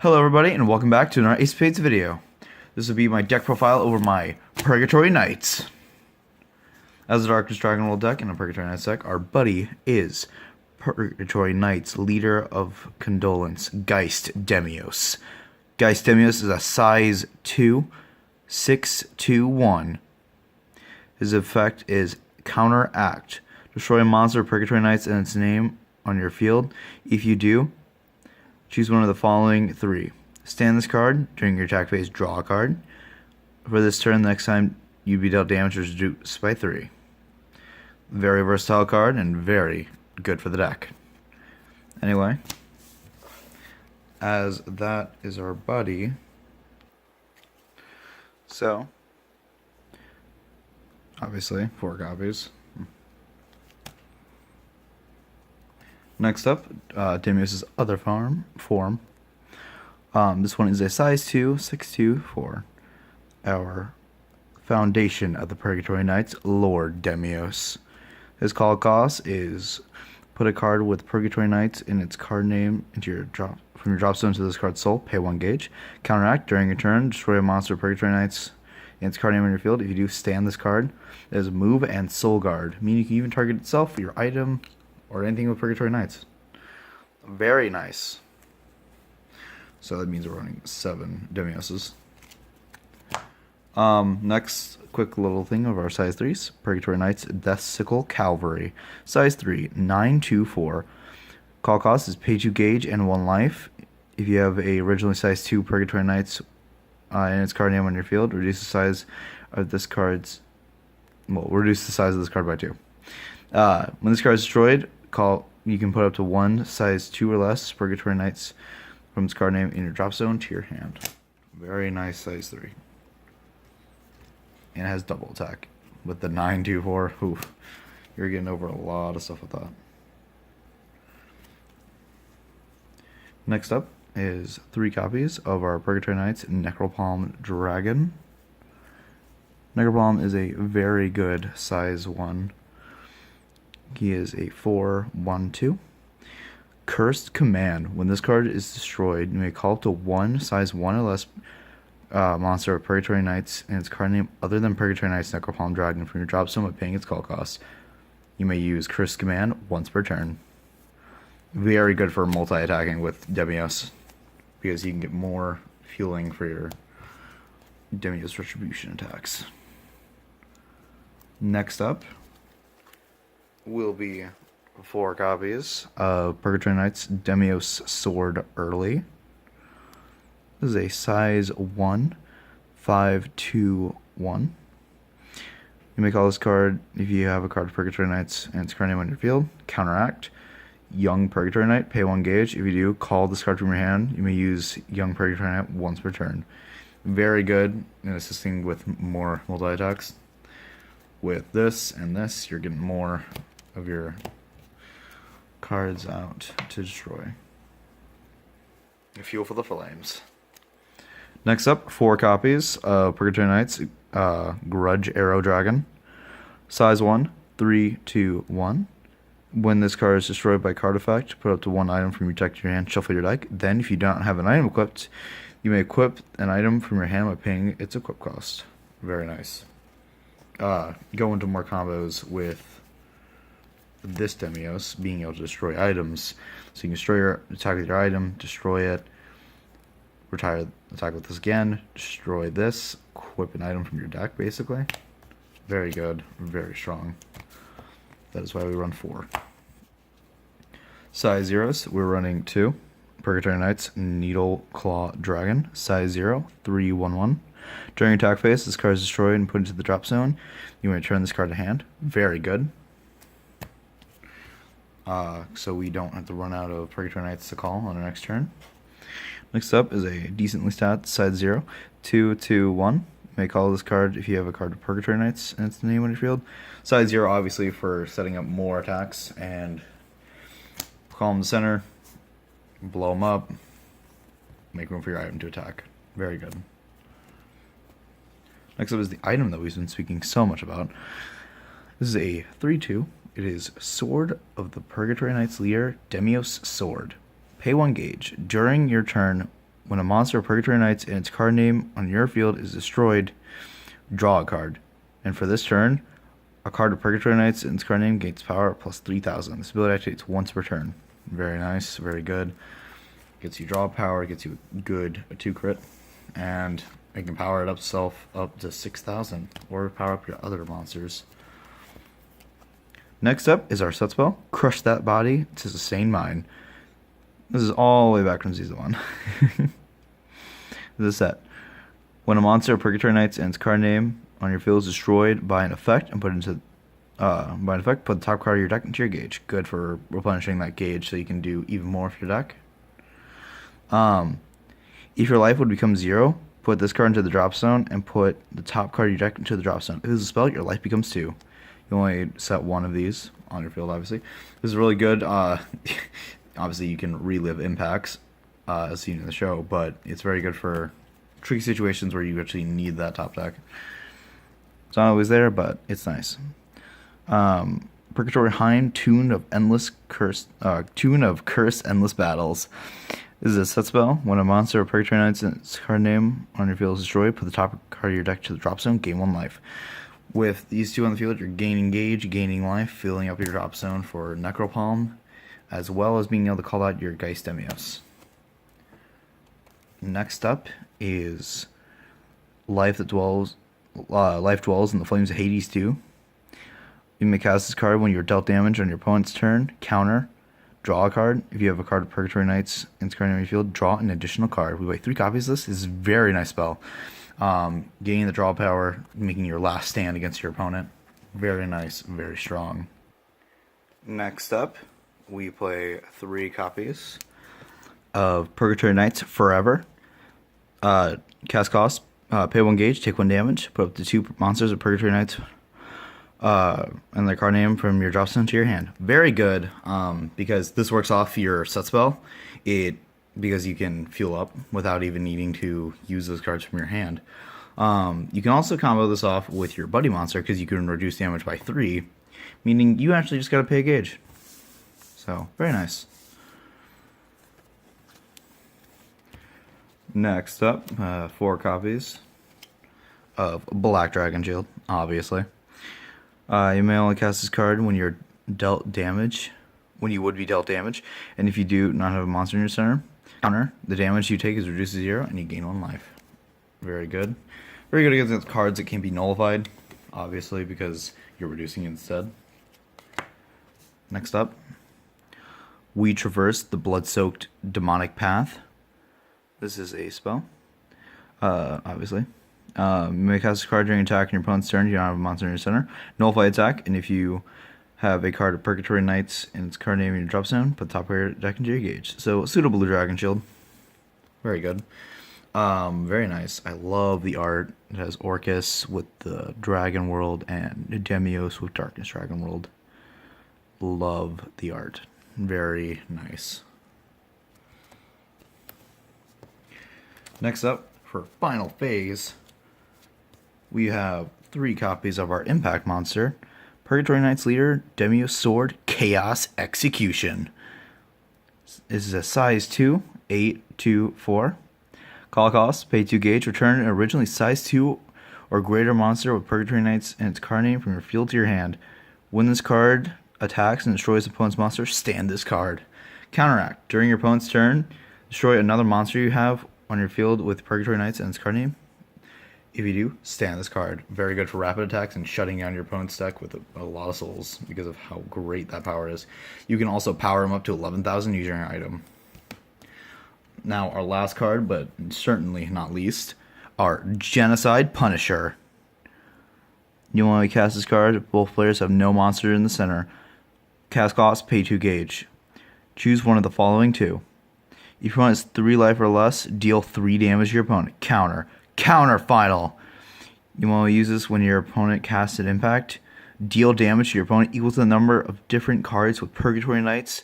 Hello everybody and welcome back to another Ace of Spades video. This will be my deck profile over my Purgatory Knights. As a Darkest Dragon World deck and a Purgatory Knights deck, our buddy is Purgatory Knights Leader of Condolence, Geist Demios. Geist Demios is a size 2, 6/2/1. His effect is Counteract. Destroy a monster of Purgatory Knights and its name on your field. If you do, choose one of the following three. Stand this card. During your attack phase, draw a card. For this turn, the next time you be dealt damage is reduced by 3. Very versatile card and very good for the deck. Anyway, as that is our buddy. So, obviously, 4 copies. Next up, Demios' other form. This one is a size 2, 6/2/4. Our foundation of the Purgatory Knights, Lord Demios. His call cost is put a card with Purgatory Knights in its card name into your drop from your drop zone to this card's soul. Pay 1 gauge. Counteract. During your turn, destroy a monster of Purgatory Knights in its card name on your field. If you do, stand this card. It is move and soul guard, meaning you can even target itself, your item, or anything with Purgatory Knights. Very nice. So that means we're running 7 Demioses. Next, quick little thing of our size 3s. Purgatory Knights Death Sickle Cavalry. Size 3, 9/2/4. Call cost is pay 2 gauge and 1 life. If you have a originally size 2 Purgatory Knights in its card name on your field, reduce the size of this card's... reduce the size of this card by 2. When this card is destroyed, you can put up to 1 size 2 or less Purgatory Knights from its card name in your drop zone to your hand. Very nice size 3. And it has double attack with the 9/2/4. Oof, you're getting over a lot of stuff with that. Next up is 3 copies of our Purgatory Knights Necropalm Dragon. Necropalm is a very good size 1. He is a 4/1/2. Cursed Command. When this card is destroyed, you may call up to 1 size 1 or less monster of Purgatory Knights and its card name other than Purgatory Knights Necropalm Dragon from your drop zone by paying its call cost. You may use Cursed Command once per turn. Very good for multi-attacking with Demios, because you can get more fueling for your Demios Retribution attacks. Next up will be 4 copies of Purgatory Knights Demios Sword Early. This is a size 1, 5/2/1. You may call this card if you have a card of Purgatory Knights and its card name on your field. Counteract. Young Purgatory Knight, pay 1 gauge. If you do, call this card from your hand. You may use Young Purgatory Knight once per turn. Very good in assisting with more multi-attacks. With this and this, you're getting more of your cards out to destroy. Fuel for the flames. Next up, 4 copies of Purgatory Knights Grudge Arrow Dragon. Size 1, 3/2/1. When this card is destroyed by card effect, put up to 1 item from your deck to your hand, shuffle your deck. Then, if you don't have an item equipped, you may equip an item from your hand by paying its equip cost. Very nice. Go into more combos with this Demios being able to destroy items. So you can destroy your attack with your item, destroy it, retire, attack with this again, destroy this, equip an item from your deck, basically. Very good, very strong. That is why we run 4. Size 0s, we're running 2. Purgatory Knights Needle Claw Dragon. Size 0, 3/1/1. During attack phase, this card is destroyed and put into the drop zone. You may return this card to hand. Very good. So we don't have to run out of Purgatory Knights to call on our next turn. Next up is a decently stat size 0, 2/2/1. You may call this card if you have a card of Purgatory Knights and its name on your field. Size 0, obviously, for setting up more attacks and call them to center, blow them up, make room for your item to attack. Very good. Next up is the item that we've been speaking so much about. This is a 3/2. It is Sword of the Purgatory Knights Leader, Demios Sword. Pay 1 gauge. During your turn, When a monster of Purgatory Knights and its card name on your field is destroyed, draw a card. And for this turn, a card of Purgatory Knights and its card name gains power plus 3,000. This ability activates once per turn. Very nice, very good. Gets you draw power, gets you good a 2 crit, and it can power it up to 6,000 or power up your other monsters. Next up is our set spell, Crush That Body to Sustain Mine. This is all the way back from Season 1. This is a set. When a monster of Purgatory Knights and its card name on your field is destroyed by an effect and put the top card of your deck into your gauge. Good for replenishing that gauge so you can do even more with your deck. If your life would become 0, put this card into the drop zone and put the top card of your deck into the drop zone. If this is a spell, your life becomes 2. You only set 1 of these on your field, obviously. This is really good. Obviously, you can relive impacts as seen in the show, but it's very good for tricky situations where you actually need that top deck. It's not always there, but it's nice. Purgatory Hind, Tune of Cursed Endless Battles. This is a set spell. When a monster of Purgatory Knights and its card name on your field is destroyed, put the top card of your deck to the drop zone, gain 1 life. With these 2 on the field, you're gaining gauge, gaining life, filling up your drop zone for Necropalm, as well as being able to call out your Geist Demios. Next up is Life Dwells in the Flames of Hades 2. You may cast this card when you're dealt damage on your opponent's turn, counter, draw a card. If you have a card of Purgatory Knights in its card name on your field, draw an additional card. We play 3 copies of this. This is a very nice spell. Gaining the draw power, making your last stand against your opponent. Very nice, very strong. Next up, we play 3 copies of Purgatory Knights Forever. Cast cost, pay 1 gauge, take 1 damage, put up to 2 monsters of Purgatory Knights and their card name from your drop zone to your hand. Very good, because this works off your set spell. Because you can fuel up without even needing to use those cards from your hand. You can also combo this off with your buddy monster because you can reduce damage by 3, meaning you actually just got to pay a gauge. So, very nice. Next up, 4 copies of Black Dragon Shield, obviously. You may only cast this card when you're dealt damage, when you would be dealt damage, and if you do not have a monster in your center, counter, the damage you take is reduced to 0 and you gain 1 life. Very good. Very good against cards that can be nullified, obviously, because you're reducing it instead. Next up, we traverse the blood-soaked demonic path. This is a spell, obviously. You may cast a card during attack on your opponent's turn. You don't have a monster in your center. Nullify attack, and if you have a card of Purgatory Knights and its card name in your drop zone, put the top of your deck into your gauge. So, suitable Blue Dragon Shield. Very good. Very nice. I love the art. It has Orcus with the Dragon World and Demios with Darkness Dragon World. Love the art. Very nice. Next up, for final phase, we have 3 copies of our Impact Monster, Purgatory Knights Leader, Demios Sword, Chaos Execution. This is a size 2, 8, 2, 4. Call cost, pay 2 gauge, return an originally size 2 or greater monster with Purgatory Knights and its card name from your field to your hand. When this card attacks and destroys the opponent's monster, stand this card. Counteract, during your opponent's turn, destroy another monster you have on your field with Purgatory Knights and its card name. If you do, stand this card. Very good for rapid attacks and shutting down your opponent's deck with a lot of souls because of how great that power is. You can also power him up to 11,000 using your item. Now, our last card, but certainly not least, our Genocide Punisher. You want to cast this card if both players have no monster in the center. Cast cost, pay 2 gauge. Choose one of the following 2. If your opponent has 3 life or less, deal 3 damage to your opponent. Counter. Counter final. You want to use this when your opponent casts an impact. Deal damage to your opponent equal to the number of different cards with Purgatory Knights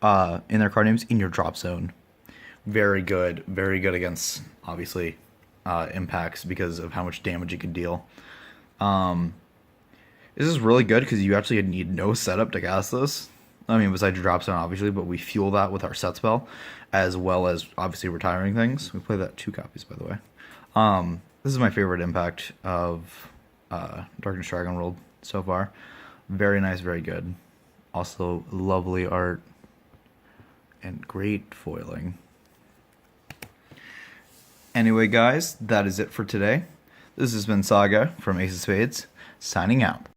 in their card names in your drop zone. Very good. Very good against, obviously, impacts because of how much damage it can deal. This is really good because you actually need no setup to cast this. I mean, besides your drop zone, obviously, but we fuel that with our set spell, as well as obviously retiring things. We play that 2 copies, by the way. This is my favorite impact of Darkness Dragon World so far. Very nice, very good. Also, lovely art and great foiling. Anyway, guys, that is it for today. This has been Saga from Ace of Spades, signing out.